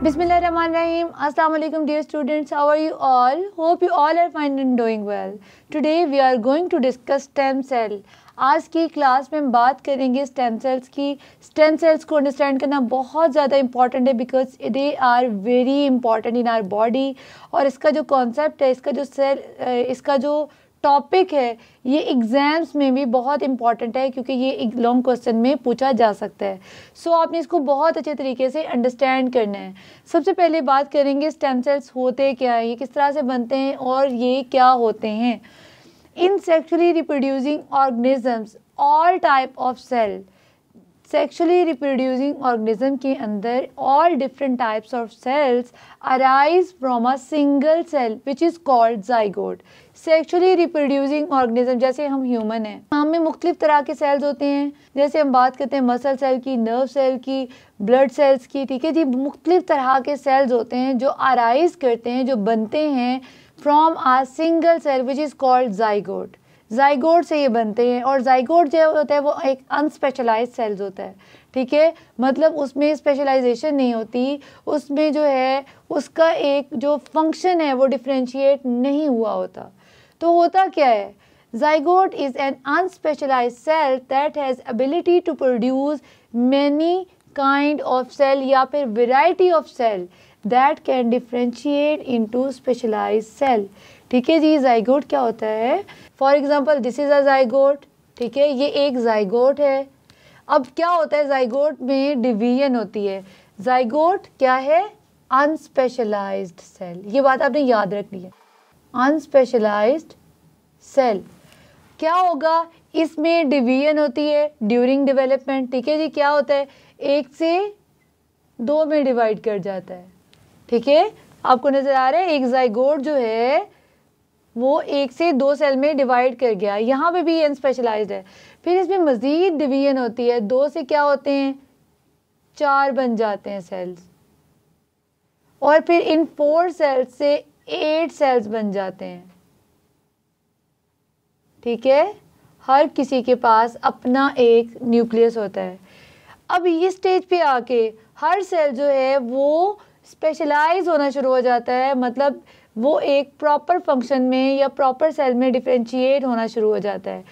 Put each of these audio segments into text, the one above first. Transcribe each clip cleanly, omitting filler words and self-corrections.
Bismillahirrahmanirrahim. Assalamu alaikum dear students. How are you all? Hope you all are fine and doing well. Today we are going to discuss stem cell. आज की class में हम बात करेंगे stem cells की. Stem cells को understand करना बहुत ज़्यादा इंपॉर्टेंट है because they are very important in our body. और इसका जो कॉन्सेप्ट है, इसका जो टॉपिक है, ये एग्ज़ाम्स में भी बहुत इंपॉर्टेंट है क्योंकि ये एक लॉन्ग क्वेश्चन में पूछा जा सकता है. सो आपने इसको बहुत अच्छे तरीके से अंडरस्टैंड करना है. सबसे पहले बात करेंगे स्टेम सेल्स होते क्या है, ये किस तरह से बनते हैं और ये क्या होते हैं. In sexually reproducing organisms all type of cell. Sexually reproducing organism के अंदर all different types of cells arise from a single cell which is called zygote. Sexually reproducing organism, जैसे हम ह्यूमन हैं, हमें मुख्तलिफ तरह के सेल्स होते हैं. जैसे हम बात करते हैं मसल सेल की, नर्व सेल की, ब्लड सेल्स की. ठीक है जी, मुख्तलिफ तरह के सेल्स होते हैं जो अराइज करते हैं, जो बनते हैं from a single cell which is called zygote. Zygote से ये बनते हैं. और जाइगोट जो होता है वो एक अनस्पेशलाइज्ड सेल्स होता है. ठीक है, मतलब उसमें स्पेशलाइजेशन नहीं होती, उसमें जो है उसका एक जो फंक्शन है वो डिफ्रेंशिएट नहीं हुआ होता. तो होता क्या है, zygote is an unspecialised cell that has ability to produce many kind of cell या फिर variety of cell that can differentiate into specialised cell. ठीक है जी, जाइगोट क्या होता है. For example this is a zygote. ठीक है, ये एक जाइगोट है. अब क्या होता है, जाइगोट में डिवीजन होती है. जाइगोट क्या है, अनस्पेशलाइज्ड सेल. ये बात आपने याद रखनी है, अनस्पेशलाइज्ड सेल. क्या होगा, इसमें डिवीजन होती है ड्यूरिंग डेवलपमेंट. ठीक है जी, क्या होता है, 1 से 2 में डिवाइड कर जाता है. ठीक है, आपको नज़र आ रहा है एक जाइगोट जो है वो 1 से 2 सेल में डिवाइड कर गया. यहाँ पे भी अनस्पेशलाइज्ड है. फिर इसमें मज़ीद डिवीजन होती है, 2 से क्या होते हैं, 4 बन जाते हैं सेल्स. और फिर इन 4 सेल्स से 8 सेल्स बन जाते हैं. ठीक है, हर किसी के पास अपना एक न्यूक्लियस होता है. अब इस स्टेज पे आके हर सेल जो है वो स्पेशलाइज होना शुरू हो जाता है, मतलब वो एक प्रॉपर फंक्शन में या प्रॉपर सेल में डिफ्रेंशिएट होना शुरू हो जाता है.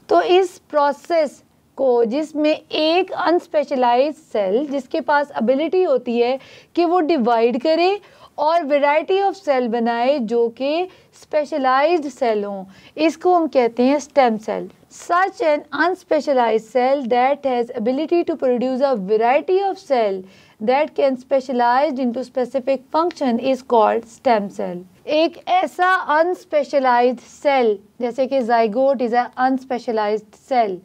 तो इस प्रोसेस को, जिसमें एक अनस्पेशलाइज्ड सेल जिसके पास एबिलिटी होती है कि वो डिवाइड करे और वैरायटी ऑफ सेल बनाए जो कि स्पेशलाइज्ड सेल हों, इसको हम कहते हैं stem cell. Such an unspecialized cell that has ability to produce a variety of cell that can specialize into specific function is called stem cell. एक ऐसा unspecialized cell जैसे कि zygote is a unspecialized cell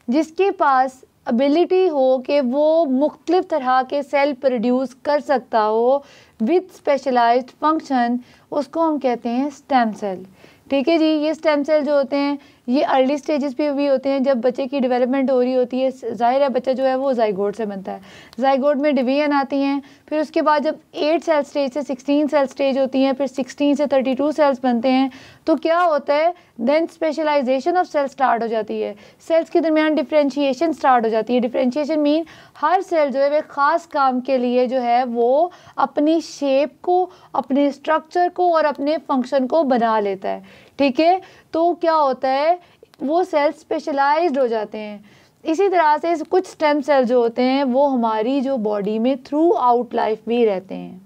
जिसके पास ability हो कि वो मुख्तलिफ तरह के सेल प्रोड्यूस कर सकता हो with specialized function, उसको हम कहते हैं स्टेम सेल. ठीक है जी, ये स्टेम सेल जो होते हैं ये अर्ली स्टेजेस पे भी होते हैं जब बच्चे की डेवलपमेंट हो रही होती है. जाहिर है बच्चा जो है वो जाइगोट से बनता है. जाइगोट में डिवीजन आती हैं, फिर उसके बाद जब 8 सेल स्टेज से 16 सेल स्टेज होती हैं, फिर 16 से 32 सेल्स बनते हैं. तो क्या होता है, then specialisation of cell start हो जाती है. सेल्स के दरमियान डिफ्रेंशिएशन स्टार्ट हो जाती है. डिफ्रेंशिएशन मीन हर सेल जो है वह ख़ास काम के लिए जो है वो अपनी शेप को, अपने स्ट्रक्चर को और अपने फंक्शन को बना लेता है. ठीक है, तो क्या होता है, वो सेल स्पेशलाइज्ड हो जाते हैं. इसी तरह से कुछ स्टेम सेल जो होते हैं वो हमारी जो बॉडी में थ्रू आउट लाइफ भी रहते हैं.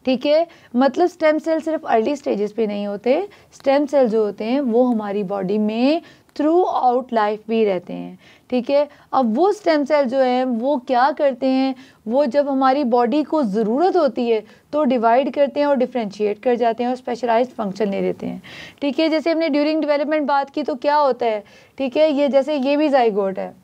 ठीक है, मतलब स्टेम सेल सिर्फ अर्ली स्टेजेस पे नहीं होते. स्टेम सेल जो होते हैं वो हमारी बॉडी में थ्रू आउट लाइफ भी रहते हैं. ठीक है, अब वो स्टेम सेल जो है वो क्या करते हैं, वो जब हमारी बॉडी को ज़रूरत होती है तो डिवाइड करते हैं और डिफ्रेंशिएट कर जाते हैं और स्पेशलाइज्ड फंक्शन ले लेते हैं. ठीक है, जैसे हमने ड्यूरिंग डेवलपमेंट बात की तो क्या होता है. ठीक है, ये जैसे ये भी जाइगोट है,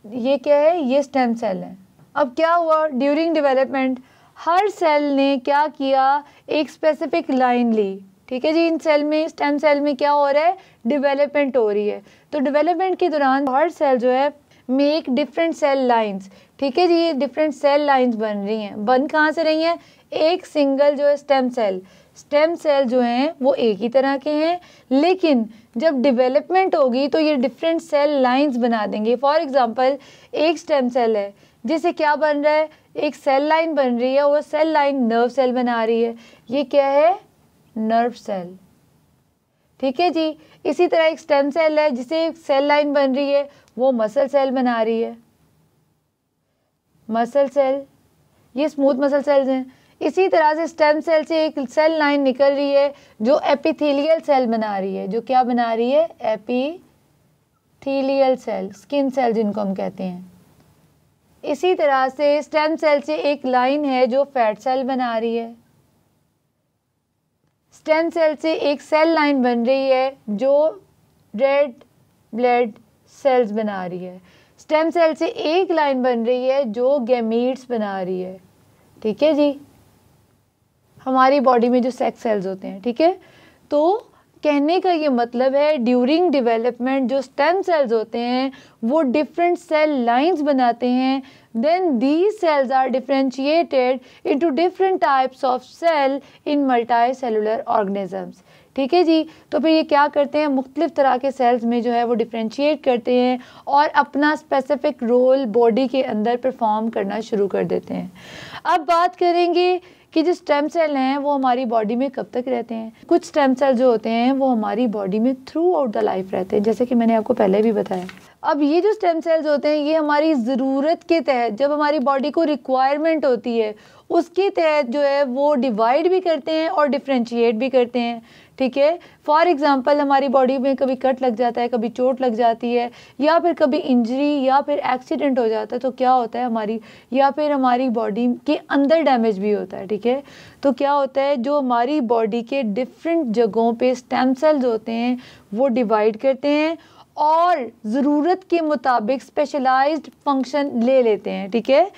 ये क्या है, ये स्टेम सेल है. अब क्या हुआ, ड्यूरिंग डेवलपमेंट हर सेल ने क्या किया, एक स्पेसिफिक लाइन ली. ठीक है जी, इन सेल में, स्टेम सेल में क्या हो रहा है, डेवलपमेंट हो रही है. तो डेवलपमेंट के दौरान हर सेल जो है मेक डिफरेंट सेल लाइंस. ठीक है जी, ये डिफरेंट सेल लाइंस बन रही हैं. बन कहाँ से रही हैं, एक सिंगल जो है स्टेम सेल जो हैं वो एक ही तरह के हैं, लेकिन जब डेवलपमेंट होगी तो ये डिफरेंट सेल लाइंस बना देंगे. फॉर एग्जांपल एक स्टेम सेल है जिससे क्या बन रहा है, एक सेल लाइन बन रही है, वो सेल लाइन नर्व सेल बना रही है। ये क्या है, नर्व सेल। ठीक है जी। इसी तरह एक स्टेम सेल है जिसे एक सेल लाइन बन रही है, वो मसल सेल बना रही है, मसल सेल, ये स्मूथ मसल सेल्स हैं। इसी तरह से स्टेम सेल से एक सेल लाइन निकल रही है जो एपिथेलियल सेल बना रही है, जो क्या बना रही है, एपिथेलियल सेल, स्किन सेल जिनको हम कहते हैं। इसी तरह से स्टेम सेल से एक लाइन है जो फैट सेल बना रही है। स्टेम सेल से एक सेल लाइन बन रही है जो रेड ब्लड सेल्स बना रही है। स्टेम सेल से एक लाइन बन रही है जो गैमीट्स बना रही है। ठीक है जी, हमारी बॉडी में जो सेक्स सेल्स होते हैं। ठीक है, तो कहने का ये मतलब है ड्यूरिंग डेवलपमेंट जो स्टेम सेल्स होते हैं वो डिफरेंट सेल लाइंस बनाते हैं, then these cells are differentiated into different types of cell in multicellular organisms. ठीक है जी, तो फिर ये क्या करते हैं, मुख्तलिफ तरह के सेल्स में जो है वो डिफरेंशिएट करते हैं और अपना स्पेसिफिक रोल बॉडी के अंदर परफॉर्म करना शुरू कर देते हैं। अब बात करेंगे कि जो स्टेम सेल हैं वो हमारी बॉडी में कब तक रहते हैं। कुछ स्टेम सेल जो होते हैं वो हमारी बॉडी में थ्रू आउट द लाइफ रहते हैं, जैसे कि मैंने आपको पहले भी बताया। अब ये जो स्टेम सेल्स होते हैं ये हमारी ज़रूरत के तहत, जब हमारी बॉडी को रिक्वायरमेंट होती है उसके तहत जो है वो डिवाइड भी करते हैं और डिफ्रेंशिएट भी करते हैं। ठीक है, फॉर एग्ज़ाम्पल हमारी बॉडी में कभी कट लग जाता है, कभी चोट लग जाती है, या फिर कभी इंजरी या फिर एक्सीडेंट हो जाता है, तो क्या होता है हमारी, या फिर हमारी बॉडी के अंदर डैमेज भी होता है। ठीक है, तो क्या होता है, जो हमारी बॉडी के डिफरेंट जगहों पे स्टेम सेल्स होते हैं वो डिवाइड करते हैं और ज़रूरत के मुताबिक स्पेशलाइज्ड फंक्शन ले लेते हैं। ठीक है,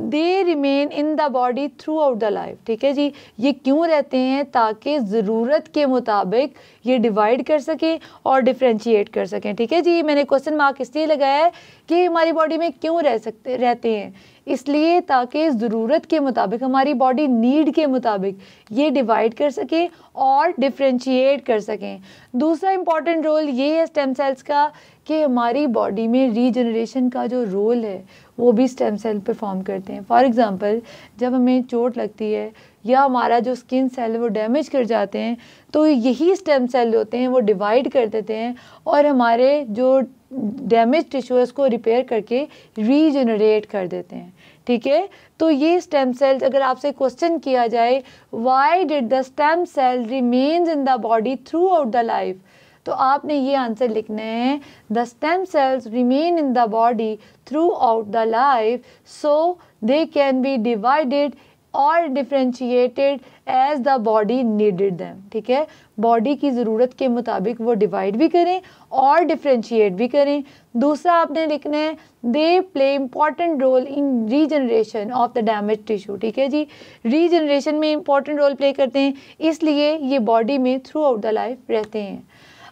they remain in the body throughout the life. ठीक है जी, ये क्यों रहते हैं, ताकि ज़रूरत के मुताबिक ये डिवाइड कर सकें और डिफ्रेंशिएट कर सकें। ठीक है जी, मैंने क्वेश्चन मार्क इसलिए लगाया है कि हमारी बॉडी में क्यों रहते हैं, इसलिए ताकि ज़रूरत के मुताबिक, हमारी बॉडी नीड के मुताबिक ये डिवाइड कर सके और डिफ्रेंशिएट कर सकें। दूसरा इंपॉर्टेंट रोल ये है स्टेम सेल्स का कि हमारी बॉडी में रीजनरेशन का जो रोल है वो भी स्टेम सेल परफॉर्म करते हैं। फॉर एग्ज़ाम्पल जब हमें चोट लगती है या हमारा जो स्किन सेल है वो डैमेज कर जाते हैं, तो यही स्टेम सेल होते हैं वो डिवाइड कर देते हैं और हमारे जो डैमेज टिश्यू है उसको रिपेयर करके रीजनरेट कर देते हैं। ठीक है, तो ये स्टेम सेल्स, अगर आपसे क्वेश्चन किया जाए why did the stem cell remains in the body throughout the life, तो आपने ये आंसर लिखना है, the stem cells remain in the body throughout the life so they can be divided और differentiated as the body needed them. ठीक है, body की ज़रूरत के मुताबिक वो डिवाइड भी करें और डिफ्रेंशिएट भी करें। दूसरा आपने लिखना है, they play important role in regeneration of the damage tissue. ठीक है जी, रीजनरेशन में इम्पॉर्टेंट रोल प्ले करते हैं, इसलिए ये बॉडी में थ्रू आउट द लाइफ रहते हैं।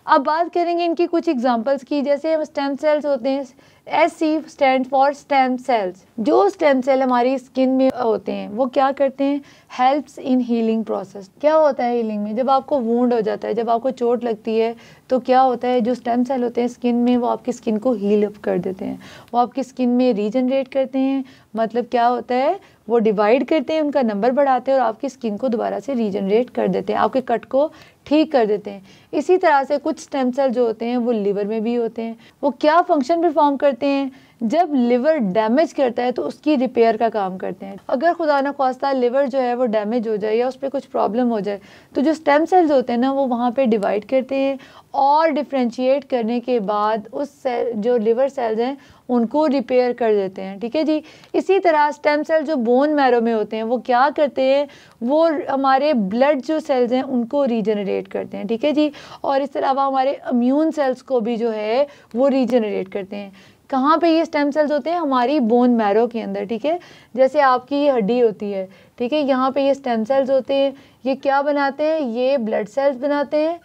अब बात करेंगे इनकी कुछ एग्जांपल्स की, जैसे हम स्टेम सेल्स होते हैं, SC stand for stem cells. जो स्टेम सेल हमारी स्किन में होते हैं वो क्या करते हैं, हेल्प्स इन हीलिंग प्रोसेस। क्या होता है हीलिंग में, जब आपको वुंड हो जाता है, जब आपको चोट लगती है, तो क्या होता है, जो स्टेम सेल होते हैं स्किन में वो आपकी स्किन को हील अप कर देते हैं, वो आपकी स्किन में रीजनरेट करते हैं। मतलब क्या होता है, वो डिवाइड करते हैं, उनका नंबर बढ़ाते हैं और आपकी स्किन को दोबारा से रीजनरेट कर देते हैं, आपके कट को ठीक कर देते हैं। इसी तरह से कुछ स्टेम सेल जो होते हैं वो लिवर में भी होते हैं। वो क्या फंक्शन परफॉर्म करते हैं, जब लिवर डैमेज करता है तो उसकी रिपेयर का काम करते हैं। अगर खुदा न ख्वास्ता लिवर जो है वो डैमेज हो जाए या उस पर कुछ प्रॉब्लम हो जाए, तो जो स्टेम सेल्स होते हैं ना वो वहाँ पे डिवाइड करते हैं और डिफ्रेंशिएट करने के बाद उस सेल, जो लिवर सेल्स हैं उनको रिपेयर कर देते हैं। ठीक है जी, इसी तरह स्टेम सेल जो बोन मैरो में होते हैं वो क्या करते हैं, वो हमारे ब्लड जो सेल्स हैं उनको रीजनरेट करते हैं। ठीक है जी, और इसके अलावा हमारे इम्यून सेल्स को भी जो है वो रीजनरेट करते हैं। कहाँ पे ये स्टेम सेल्स होते हैं, हमारी बोन मैरो के अंदर। ठीक है, जैसे आपकी ये हड्डी होती है, ठीक है, यहाँ पे ये स्टेम सेल्स होते हैं, ये क्या बनाते हैं, ये ब्लड सेल्स बनाते हैं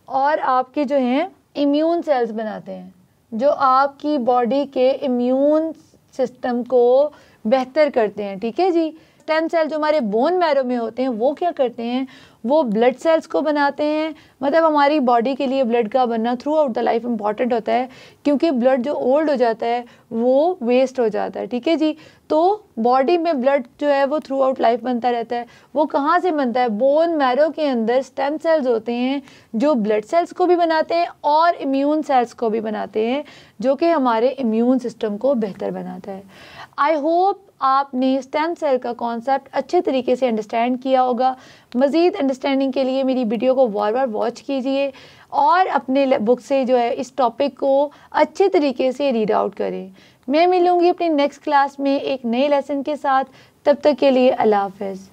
और आपके जो हैं इम्यून सेल्स बनाते हैं, जो आपकी बॉडी के इम्यून सिस्टम को बेहतर करते हैं। ठीक है जी, स्टेम सेल जो हमारे बोन मैरो में होते हैं वो क्या करते हैं, वो ब्लड सेल्स को बनाते हैं। मतलब हमारी बॉडी के लिए ब्लड का बनना through out the life important होता है, क्योंकि ब्लड जो ओल्ड हो जाता है वो वेस्ट हो जाता है। ठीक है जी। तो बॉडी में ब्लड जो है वो थ्रू आउट लाइफ बनता रहता है। वो कहाँ से बनता है? बोन मैरो के अंदर स्टेम सेल्स होते हैं जो ब्लड सेल्स को भी बनाते हैं और इम्यून सेल्स को भी बनाते हैं, जो कि हमारे इम्यून सिस्टम को बेहतर बनाता है। आई होप आपने स्टेम सेल का कॉन्सेप्ट अच्छे तरीके से अंडरस्टैंड किया होगा। मज़ीद अंडरस्टैंडिंग के लिए मेरी वीडियो को बार बार वॉच कीजिए और अपने बुक से जो है इस टॉपिक को अच्छे तरीके से रीड आउट करें। मैं मिलूँगी अपनी नेक्स्ट क्लास में एक नए लेसन के साथ। तब तक के लिए अल्लाह हाफ़िज़।